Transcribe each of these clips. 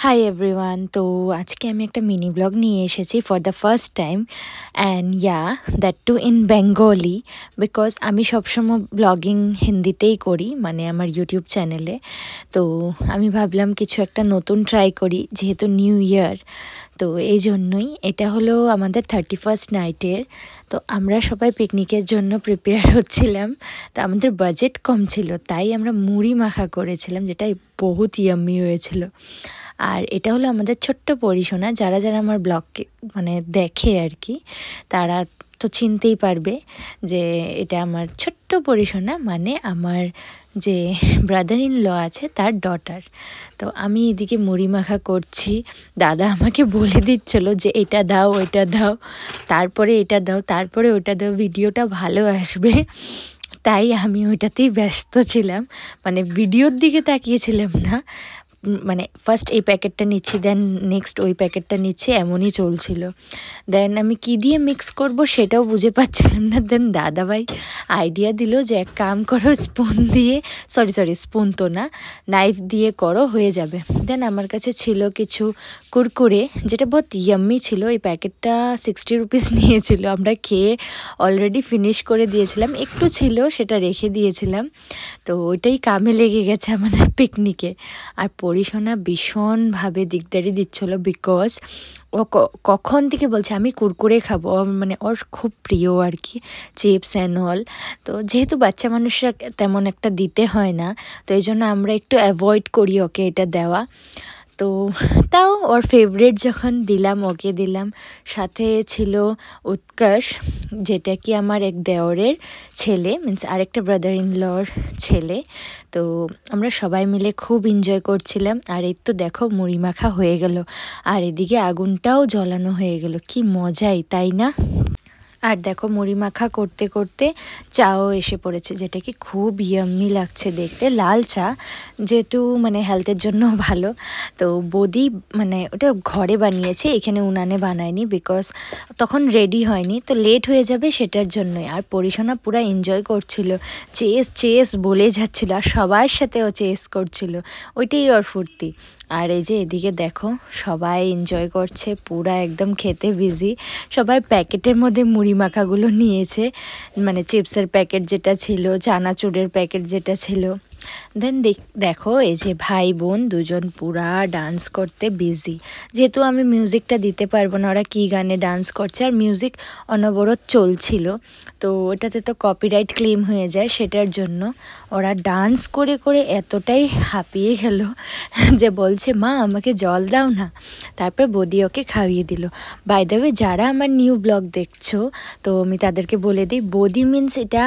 Hi everyone. তো আজকে আমি একটা মিনি ব্লগ নিয়ে এসেছি for the first time and that too in Bengali, because আমি সবসময় ব্লগিং হিন্দিতেই করি, মানে আমার ইউটিউব চ্যানেলে। তো আমি ভাবলাম কিছু একটা নতুন ট্রাই করি, যেহেতু নিউ ইয়ার। তো এই জন্যই এটা হলো আমাদের 31st নাইটের। তো আমরা সবাই পিকনিকের জন্য প্রিপেয়ার হচ্ছিলাম। তো আমাদের বাজেট কম ছিল, তাই আমরা মুড়ি মাখা করেছিলাম, যেটা বহুত ইয়াম্মি হয়েছিল। আর এটা হলো আমাদের ছোট্ট পরিসোনা। যারা যারা আমার ব্লগকে মানে দেখে আর কি, তারা তো চিনতেই পারবে যে এটা আমার ছোট্ট পরিসোনা, মানে আমার যে ব্রাদার ইন ল আছে তার ডটার। তো আমি এদিকে মুড়ি মাখা করছি, দাদা আমাকে বলে দিচ্ছিলো যে এটা দাও ওইটা দাও, তারপরে এটা দাও, তারপরে ওটা দাও, ভিডিওটা ভালো আসবে। তাই আমি ওইটাতেই ব্যস্ত ছিলাম, মানে ভিডিওর দিকে তাকিয়েছিলাম না। মানে ফার্স্ট এই প্যাকেটটা নিচ্ছি, দেন নেক্সট ওই প্যাকেটটা নিচ্ছি, এমনই চলছিল। দেন আমি কি দিয়ে মিক্স করব সেটাও বুঝে পাচ্ছিলাম না। দেন দাদাভাই আইডিয়া দিল যে এক কাম করো, স্পুন দিয়ে সরি স্পুন তো না, নাইফ দিয়ে করো, হয়ে যাবে। দেন আমার কাছে ছিল কিছু কুরকুরে, যেটা বহুত ইয়াম্মি ছিল। এই প্যাকেটটা 60 রুপিস নিয়েছিল। আমরা খেয়ে অলরেডি ফিনিশ করে দিয়েছিলাম, একটু ছিল সেটা রেখে দিয়েছিলাম। তো ওইটাই কামে লেগে গেছে আমাদের পিকনিকে। আর পরিসোনা ভীষণভাবে দিকদারি দিচ্ছিল, বিকজ ও কখন থেকে বলছে আমি কুরকুরে খাবো, মানে ওর খুব প্রিয় আর কি চিপস অ্যান্ড অল। তো যেহেতু বাচ্চা মানুষরা তেমন একটা দিতে হয় না, তো এই জন্য আমরা একটু অ্যাভয়েড করি ওকে এটা দেওয়া। তো তাও ওর ফেভারিট যখন দিলাম, ওকে দিলাম। সাথে ছিল উৎকর্ষ, যেটা কি আমার এক দেওরের ছেলে, মিন্স আরেকটা ব্রাদার ইন লর ছেলে। তো আমরা সবাই মিলে খুব এনজয় করছিলাম। আর এই তো দেখো মুড়ি মাখা হয়ে গেল, আর এদিকে আগুনটাও জ্বলানো হয়ে গেল। কি মজাই, তাই না? আর দেখো মুড়ি মাখা করতে করতে চাও এসে পড়েছে, যেটা কি খুব ইয়াম্মি লাগছে দেখতে, লাল চা, যেহেতু মানে হেলথের জন্য ভালো। তো বৌদি মানে ওটা ঘরে বানিয়েছে, এখানে উনানে বানায়নি, বিকজ তখন রেডি হয়নি, তো লেট হয়ে যাবে সেটার জন্যই। আর পরিসোনা পুরো এনজয় করছিল, চেস বলে যাচ্ছিল, আর সবার সাথে ও চেস করছিল, ওইটাই ওর ফুর্তি। আর এই যে এদিকে দেখো সবাই এনজয় করছে, পুরা একদম খেতে বিজি। সবাই প্যাকেটের মধ্যে মুড়ি মাখাগুলো নিয়েছে, মানে চিপসের প্যাকেট যেটা ছিল, চানাচুরের প্যাকেট যেটা ছিল। দেন দেখো এই যে ভাই বোন দুজন পুরা ডান্স করতে বিজি। যেহেতু আমি মিউজিকটা দিতে পারবো না, ওরা কী গানে ডান্স করছে, আর মিউজিক অনবরত চলছিল, তো ওটাতে তো কপিরাইট ক্লেম হয়ে যায়, সেটার জন্য ওরা ডান্স করে করে এতটাই হাঁপিয়ে গেল যে বলছে মা আমাকে জল দাও না। তারপর বৌদি ওকে খাইয়ে দিল। বাই দ্য ওয়ে, যারা আমার নিউ ব্লগ দেখছো, তো আমি তাদেরকে বলে দিই, বৌদি মিন্স এটা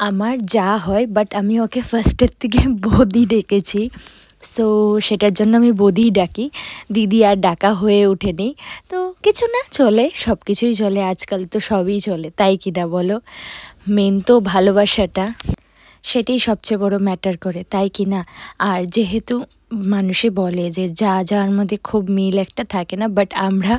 আমার যা হয়, বাট আমি ওকে ফার্স্টের থেকে বৌদি ডেকেছি, সো সেটার জন্য আমি বৌদিই ডাকি, দিদি আর ডাকা হয়ে ওঠেনি। তো কিছু না, চলে, সব কিছুই চলে, আজকাল তো সবই চলে, তাই কি না বলো? মেন তো ভালোবাসাটা, সেটাই সবচেয়ে বড় ম্যাটার করে, তাই কি না? আর যেহেতু মানুষে বলে যে যার মধ্যে খুব মিল একটা থাকে না, বাট আমরা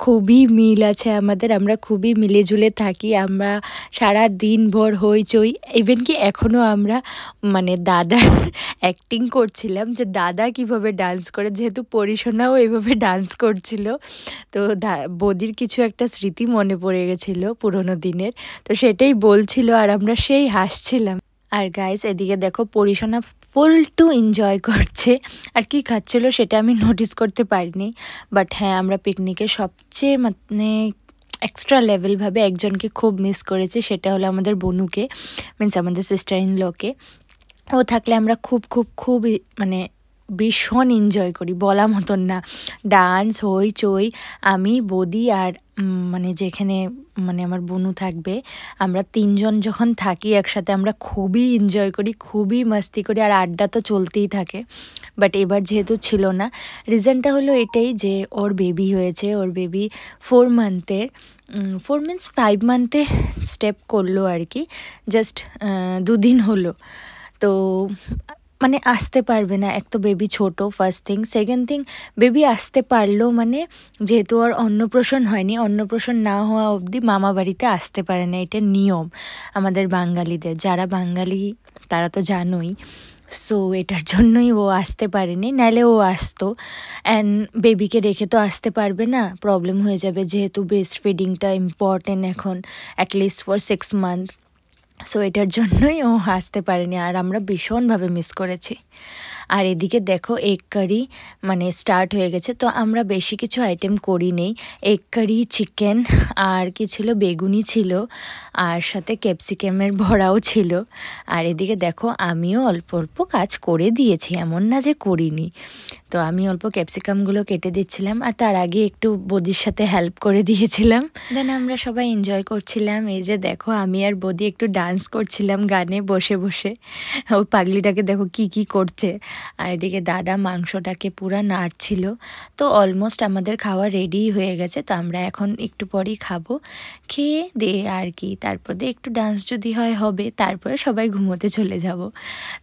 খুবই মিল আছে আমাদের, আমরা খুবই মিলেঝুলে থাকি, আমরা সারা দিন ভর হইচই। ইভেন কি এখনও আমরা মানে দাদার অ্যাক্টিং করছিলাম যে দাদা কিভাবে ডান্স করে, যেহেতু পরিসোনাও এভাবে ডান্স করছিল। তো বৌদির কিছু একটা স্মৃতি মনে পড়ে গেছিলো পুরোনো দিনের, তো সেটাই বলছিল, আর আমরা সেই হাসছিলাম। আর গাইস এদিকে দেখো পরিসোনা ফুল টু এনজয় করছে, আর কি খাচ্ছিল সেটা আমি নোটিস করতে পারিনি। বাট হ্যাঁ, আমরা পিকনিকে সবচেয়ে মানে এক্সট্রা লেভেলভাবে একজনকে খুব মিস করেছি, সেটা হলো আমাদের বনুকে, মিন্স আমাদের সিস্টার ইন লকে। ও থাকলে আমরা খুব মানে ভীষণ এনজয় করি, বলা মতন না। ডান্স হইচই, আমি বৌদি আর মানে যেখানে মানে আমার বোনু থাকবে, আমরা তিনজন যখন থাকি একসাথে আমরা খুবই এনজয় করি, খুবই মাস্তি করি, আর আড্ডা তো চলতেই থাকে। বাট এবার যেহেতু ছিল না, রিজনটা হলো এটাই যে ওর বেবি হয়েছে, ওর বেবি 4 মান্থের, 4 মিনস 5 মান্থে স্টেপ করলো আর কি, জাস্ট 2 দিন হলো। তো মানে আসতে পারবে না। এক তো বেবি ছোট, first thing. Second thing, baby আসতে পারলেও মানে যেহেতু আর অন্নপ্রাশন হয়নি, অন্নপ্রাশন না হওয়া অবধি মামা বাড়িতে আসতে পারে না। এটা নিয়ম আমাদের বাঙালিদের। যারা বাঙালি তারা তো জানোই। সো এটার জন্যই ও আসতে পারেনি, নাহলে ও আসতো। অ্যান্ড বেবিকে রেখে তো আসতে পারবে না, প্রবলেম হয়ে যাবে, যেহেতু ব্রেস্ট ফিডিংটা ইম্পর্টেন্ট এখন, অ্যাটলিস্ট ফর 6 মান্থ। সো এটার জন্যই ও আসতে পারেনি, আর আমরা ভীষণভাবে মিস করেছি। আর এদিকে দেখো এগ কারি মানে স্টার্ট হয়ে গেছে। তো আমরা বেশি কিছু আইটেম করি নেই, এগ কারি, চিকেন, আর কি ছিল, বেগুনি ছিল, আর সাথে ক্যাপসিকামের ভরাও ছিল। আর এদিকে দেখো আমিও অল্প অল্প কাজ করে দিয়েছি, এমন না যে করিনি। তো আমি অল্প ক্যাপসিকামগুলো কেটে দিচ্ছিলাম, আর তার আগে একটু বদির সাথে হেল্প করে দিয়েছিলাম। দেন আমরা সবাই এনজয় করছিলাম। এই যে দেখো আমি আর বদি একটু ডান্স করছিলাম গানে বসে বসে। ওই পাগলিটাকে দেখো কি কি করছে। আর এদিকে দাদা মাংসটাকে পুরা নাড়ছিল। তো অলমোস্ট আমাদের খাওয়া রেডি হয়ে গেছে। তো আমরা এখন একটু পরেই খাবো, খেয়ে দে আর কি, তারপর দিয়ে একটু ডান্স যদি হয় হবে, তারপরে সবাই ঘুমোতে চলে যাব।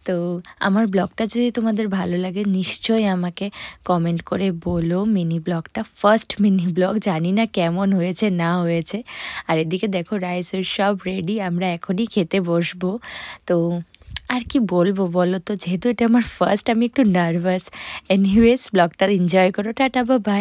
তো আমার ব্লগটা যদি তোমাদের ভালো লাগে নিশ্চয়ই আমাকে কমেন্ট করে বলো। মিনি ব্লগটা ফার্স্ট মিনি ব্লগ, জানি না কেমন হয়েছে না হয়েছে। আর এদিকে দেখো রাইসের সব রেডি, আমরা এখনই খেতে বসবো। তো আর কি বলবো বলো তো, যেহেতু এটা আমার ফার্স্ট, আমি একটু নার্ভাস। এনিওয়েজ ব্লগটা এনজয় করো, টাটা বা বাই।